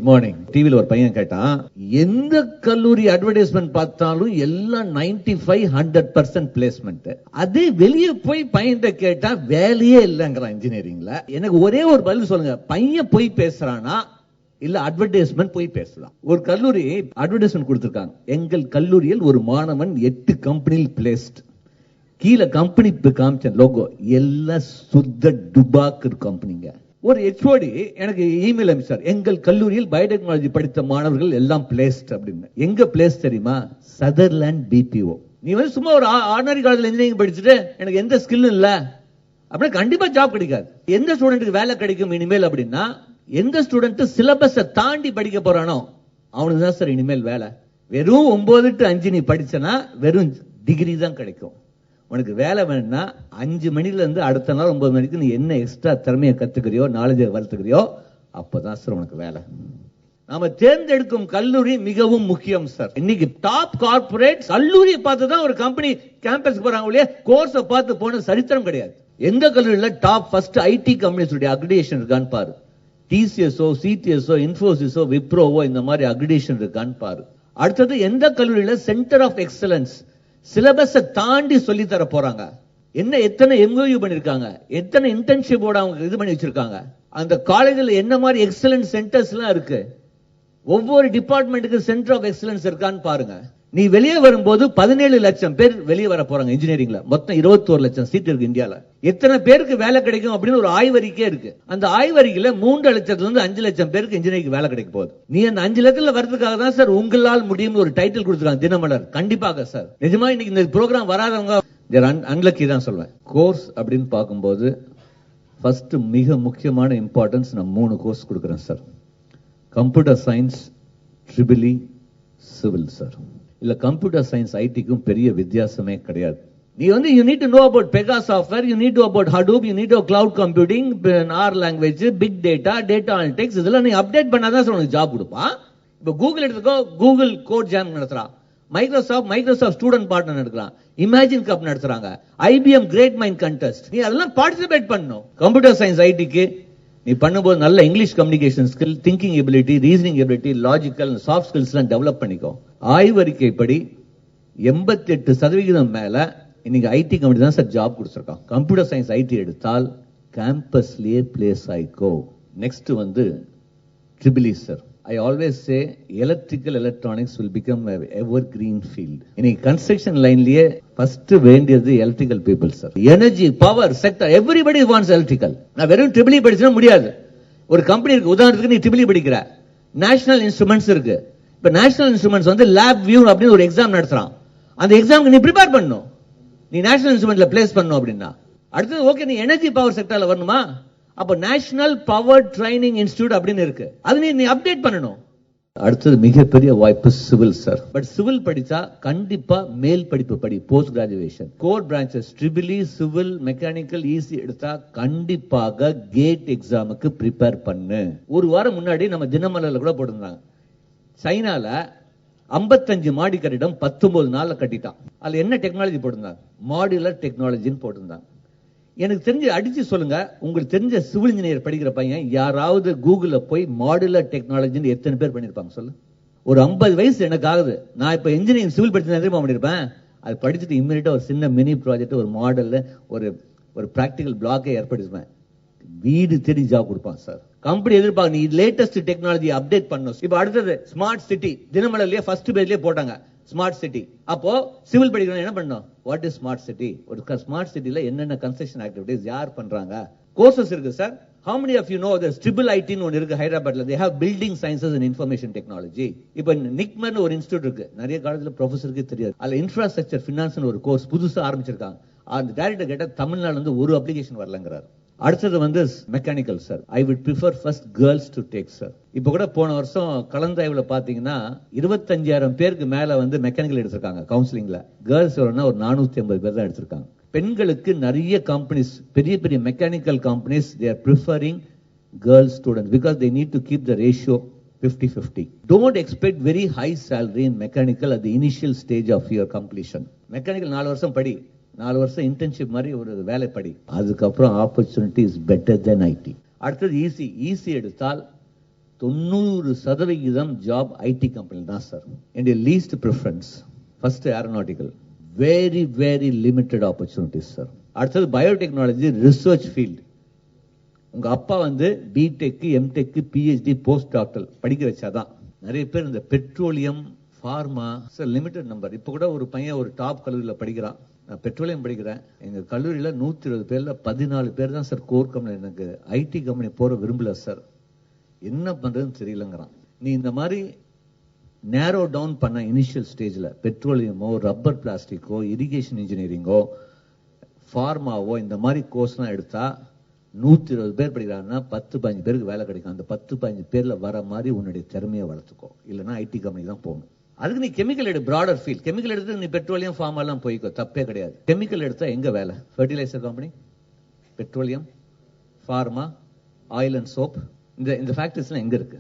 Good morning. டிவில ஒரு பையன் கேட்டான், எந்த கல்லூரி அட்வர்டைஸ்மெண்ட் பார்த்தாலும் எல்லாம் 95-100% பிளேஸ்மெண்ட். அதே வெளியே போய் பையன் கேட்டா வேலையே இல்லைங்கிறான் இன்ஜினியரிங்ல. எனக்கு ஒரே ஒரு பதில் சொல்லுங்க, பையன் போய் பேசுறானா இல்ல அட்வர்டைஸ்மெண்ட் போய் பேசலாம்? ஒரு கல்லூரி அட்வர்டைஸ்மெண்ட் கொடுத்திருக்காங்க, எங்கள் கல்லூரியில் ஒரு மாணவன் 8 கம்பெனியில் பிளேஸ்ட். கீழே கம்பெனி காமிச்ச லோகோ எல்லாம் சுத்த டுபாக்கு கம்பெனிங்க. ஒரு HOD எனக்கு இமெயில் அனுப்பிச்சார், எங்கள் கல்லூரியில் பயோடெக்னாலஜி படித்த மாணவர்கள் எல்லாம் பிளேஸ்ட் அப்படின்னு. எங்க பிளேஸ் தெரியுமா? Sutherland BPO. நீ வந்து சும்மா ஒரு ஆர்டினரி காலேஜ்ல இன்ஜினியரிங் படிச்சுட்டு எனக்கு எந்த ஸ்கில்லும் இல்ல அப்படின்னா கண்டிப்பா ஜாப் கிடைக்காது. எந்த ஸ்டூடெண்ட்டுக்கு வேலை கிடைக்கும் இனிமேல் அப்படின்னா, எந்த ஸ்டூடெண்ட் சிலபஸை தாண்டி படிக்க போறானோ அவனுக்கு தான் சார் இனிமேல் வேலை. வெறும் 9 to 5 நீ படிச்சனா வெறும் டிகிரி தான் கிடைக்கும். உனக்கு வேலை வேணும்னா 5 மணில இருந்து அடுத்த நாள் 9 மணிக்கு நீ என்ன எக்ஸ்ட்ரா திறமையை கத்துக்கிறியோ, நாலேஜை வளர்த்துக்கிறியோ, அப்பதான் சார் உனக்கு வேலை. நாம தேர்ந்தெடுக்கும் கல்லூரி மிகவும் முக்கியம் சார். இன்னைக்கு டாப் கார்பரேட் கல்லூரியை பார்த்து தான் ஒரு கம்பெனி கேம்பஸ் போறாங்க, கோர்ஸ் பார்த்து போன சரித்திரம் கிடையாது. எந்த கல்லூரியில top first IT companies accreditation இருக்கான்னு பாரு. TCSஓ, CTSஓ, இன்ஃபோசிஸோ, விப்ரோவோ இந்த மாதிரி அக்ரிடேஷன் இருக்கான்னு பாரு. அடுத்தது எந்த கல்லூரியில சென்டர் ஆஃப் எக்ஸலன்ஸ் சிலபஸை தாண்டி சொல்லி தர போறாங்க, என்ன எத்தனை MOU பண்ணிருக்காங்க, எத்தனை இன்டர்ன்ஷிப்போட அவங்க இது பண்ணி வச்சிருக்காங்க, அந்த காலேஜில் என்ன மாதிரி எக்ஸலன்ஸ் சென்டர்ஸ் எல்லாம் இருக்கு, ஒவ்வொரு டிபார்ட்மெண்ட்டுக்கு சென்டர் ஆஃப் எக்ஸலன்ஸ் இருக்கான்னு பாருங்க. நீ வெளியே வரும்போது 17 லட்சம் பேர் வெளியே வர போறாங்க இன்ஜினியரிங்ல. மொத்தம் 21 லட்சம் சீட் இருக்கு இந்தியால. எத்தனை பேருக்கு வேலை கிடைக்கும் அப்படின்னு ஒரு ஆய்வறிக்கை இருக்கு. அந்த ஆய்வறிக்கையில 3 லட்சத்துல இருந்து 5 லட்சம் பேருக்கு இன்ஜினியரிங் வேலை கிடைக்க போகுது. நீ அந்த 5 லட்சத்துல வரதுக்காக தான் சார் உங்களால் முடியும் ஒரு டைட்டில் கொடுத்துருக்காங்க தினமலர். கண்டிப்பாக சார், நிஜமா இன்னைக்கு இந்த ப்ரோக்ராம் வராதவங்க அன்லக்கி தான் சொல்வேன். கோர்ஸ் அப்படின்னு பார்க்கும்போது ஃபர்ஸ்ட் மிக முக்கியமான இம்பார்ட்டன்ஸ் நான் 3 கோர்ஸ் கொடுக்குறேன் sir. Computer science, triple civil sir. இல்ல கம்ப்யூட்டர் சயின்ஸ் ஐடிக்கும் பெரிய வித்தியாசமே கிடையாது. நீ வந்து you need to know about Pega software, you need to know about Hadoop, you need to know cloud computing, R language, big data, data analytics. இதெல்லாம் நீ update பண்ணாதான் உனக்கு ஜாப் கொடுப்பான். இப்போ கூகுள் எடுத்துக்கோ, கூகுள் கோட் ஜாம் நடத்துறான். Microsoft student partner நடத்துறான். Imagine cup நடத்துறாங்க. IBM great mind contest. நீ அதெல்லாம் பார்ட்டிசிபேட் பண்ணணும். கம்ப்யூட்டர் சயின்ஸ் ஐடிக்கு நீ பண்ணும்போது நல்ல English communication skill, thinking ability, reasoning ability, logical, soft skills எல்லாம் டெவலப் பண்ணிக்கோ. ஆய்வறிக்கைப்படி 88% மேல இன்னைக்கு ஐடி கம்பெனி தான் சார் ஜாப் கொடுத்துருக்கான். கம்ப்யூட்டர் சயின்ஸ் ஐடி எடுத்தால் கேம்பஸ்லயே பிளேஸ் ஆயிக்கோ. நெக்ஸ்ட் வந்து triple sir. I always say electrical electronics will become an evergreen field. இன்னைக்கு construction லைன்லயே first வேண்டியது electrical people sir. Energy, power sector, everybody wants electrical. நான் வெறும் triple படிச்சா முடியாது. ஒரு கம்பெனி இருக்கு, உதாரணத்துக்கு நீ ட்ரிபிள் படிக்கிற, நேஷனல் இன்ஸ்ட்ருமெண்ட்ஸ் இருக்கு. இப்ப நேஷனல் இன்ஸ்ட்ருமெண்ட்ஸ் வந்து லேப் வியூ அப்படின்னு ஒரு எக்ஸாம் நடத்துறான். அந்த எக்ஸாமுக்கு நீ ப்ரிப்பேர் பண்ணணும். நீ நேஷனல் இன்ஸ்ட்ருமெண்ட்ல பிளேஸ் பண்ணணும் அப்படின்னா அடுத்தது ஓகே, நீ எனர்ஜி பவர் செக்டர்ல வரணுமா, அப்ப நேஷனல் பவர் ட்ரைனிங் இன்ஸ்டிடியூட் அப்படின்னு இருக்கு, அது நீ அப்டேட் பண்ணணும். அடுத்தது மிகப்பெரிய வாய்ப்பு சிவில் சார். பட் சிவில் படிச்சா கண்டிப்பா மேல் படிப்பு படி, post graduation. Core branches triple civil, mechanical, EC எடுத்தா கண்டிப்பாக கேட் எக்ஸாமுக்கு ப்ரிப்பேர் பண்ணு. ஒரு வாரம் முன்னாடி நம்ம தினமலர்ல கூட போட்டிருந்தாங்க, சைனால 55 மாடி கட்டிடம் 19 நாள்ல கட்டிட்டான். அதுல என்ன டெக்னாலஜி போட்டிருந்தாங்க? மாடுலர் டெக்னாலஜின்னு போட்டிருந்தாங்க. எனக்கு தெரிஞ்சு அடிச்சு சொல்லுங்க, உங்களுக்கு தெரிஞ்ச சிவில் இன்ஜினியர் படிக்கிற பையன் யாராவது கூகுள்ல போய் மாடுலர் டெக்னாலஜின்னு எத்தனை பேர் பண்ணிருப்பாங்க சொல்லு? ஒரு 50 வயசு எனக்கு ஆகுது. நான் இப்ப இன்ஜினியரிங் சிவில் படிச்சு தெரியுமா பண்ணிருப்பேன்? அது படிச்சுட்டு இம்மிடியா ஒரு சின்ன மினி ப்ராஜெக்ட், ஒரு மாடல்ல ஒரு பிராக்டிகல் பிளாக்கை ஏற்படுத்துவேன். வீடு தேடி ஜாப் கொடுப்பான் சார். கம்பெனி எதிர்பார்க்க நீ லேட்டஸ்ட் டெக்னாலஜி அப்டேட் பண்ணணும். இப்ப அடுத்தது ஸ்மார்ட் சிட்டி. தினமலர்லயே ஃபர்ஸ்ட் பேஜ்லயே போட்டாங்க ஸ்மார்ட் சிட்டி. அப்போ சிவில் படிக்கணும் என்ன பண்ணணும்? What is smart city? ஒரு ஸ்மார்ட் சிட்டில என்னென்ன கன்ஸ்ட்ரக்ஷன் ஆக்டிவிட்டிஸ் யார் பண்றாங்க? கோர்சஸ் இருக்கு sir. How many of you know this triple ID ன்னு ஒன்னு இருக்கு ஹைதராபாத்ல? they have building sciences and information technology. இப்போ நிக்மன் ஒரு இன்ஸ்டிடியூட் இருக்கு, நிறைய காலேஜ்ல ப்ரொஃபசருக்கு தெரியாது. அதுல இன்ஃப்ராஸ்ட்ரக்சர் ஃபினான்ஸ் ஒரு கோர்ஸ் புதுசா ஆரம்பிச்சிருக்காங்க. அந்த டைரக்டர் கேட்டா தமிழ்நாடுல இருந்து ஒரு அப்ளிகேஷன் வரலங்கிறார். அடுத்தது வந்து mechanical sir. I would prefer first girls to take sir. இப்ப கூட போன வருஷம் கலந்தாய்வுல பாத்தீங்கன்னா 25,000 பேருக்கு மேல வந்து மெக்கானிக்கல் எடுத்திருக்காங்க கவுன்சிலிங்ல. கேர்ள்ஸ் ஒரு 450 பேர் தான் எடுத்திருக்காங்க. பெண்களுக்கு நிறைய கம்பெனிஸ், பெரிய பெரிய mechanical companies, they are preferring girl students because they need to keep the ratio 50-50. Don't expect very high salary in mechanical at the initial stage of your completion. Mechanical 4 வருஷம் படி, 4 வருஷம் இன்டர்ன்ஷிப் மாதிரி ஒரு வேலை படி, அதுக்கப்புறம் opportunity is better than IT. அடுத்தது EC எடுத்தால் 90% ஜாப் ஐடி கம்பெனி தான் சார். என்னுடைய least preference first aeronautical, very very limited opportunities sir. அடுத்தது பயோடெக்னாலஜி ரிசர்ச் ஃபீல்டு. உங்க அப்பா BTech, MTech, PhD, post doctor படிக்க வச்சாதான். நிறைய பேர் இந்த petroleum, pharma sir limited number. இப்ப கூட ஒரு பையன் ஒரு டாப் கல்லூரியில் படிக்கிறான். நான் பெட்ரோலியம் படிக்கிறேன். எங்க கல்லூரியில 120 பேர்ல 14 பேர் தான் சார் கோர் கம்பெனி. எனக்கு ஐடி கம்பெனி போற விரும்பல சார், என்ன பண்றதுன்னு தெரியலங்கிறான். நீ இந்த மாதிரி நேரோ டவுன் பண்ண இனிஷியல் ஸ்டேஜ்ல பெட்ரோலியமோ, ரப்பர் பிளாஸ்டிக்கோ, இரிகேஷன் இன்ஜினியரிங்கோ, ஃபார்மாவோ இந்த மாதிரி கோர்ஸ்லாம் எடுத்தா 120 பேர் படிக்கிறாங்கன்னா 10-15 பேருக்கு வேலை கிடைக்கும். அந்த 10-15 பேர்ல வர மாதிரி உன்னுடைய திறமையை வளர்த்துக்கோ, இல்லைன்னா ஐடி கம்பெனி தான் போகணும். அதுக்கு நீ கெமிக்கல் எடு, பிராடர் ஃபீல்ட். கெமிக்கல் எடுத்து நீ பெட்ரோலியம், ஃபார்மா எல்லாம் போய்க்கோ, தப்பே கிடையாது. கெமிக்கல் எடுத்தா எங்க வேலை? Fertilizer company, petroleum, pharma, oil and soap, இந்த ஃபேக்டரிஸ்லாம் எங்க இருக்கு?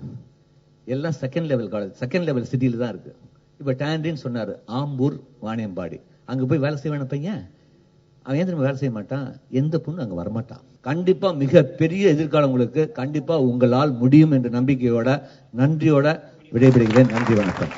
எல்லாம் second level college, second level சிட்டியில தான் இருக்கு. இப்ப டாண்டின்னு சொன்னாரு, ஆம்பூர், வாணியம்பாடி, அங்க போய் வேலை செய்வான பையன் அவன் ஏன் வேலை செய்ய மாட்டான்? எந்த பொண்ணு அங்க வரமாட்டான். கண்டிப்பா மிக பெரிய எதிர்காலம் உங்களுக்கு. கண்டிப்பா உங்களால் முடியும் என்ற நம்பிக்கையோட, நன்றியோட விடைபெறுகிறேன். நன்றி, வணக்கம்.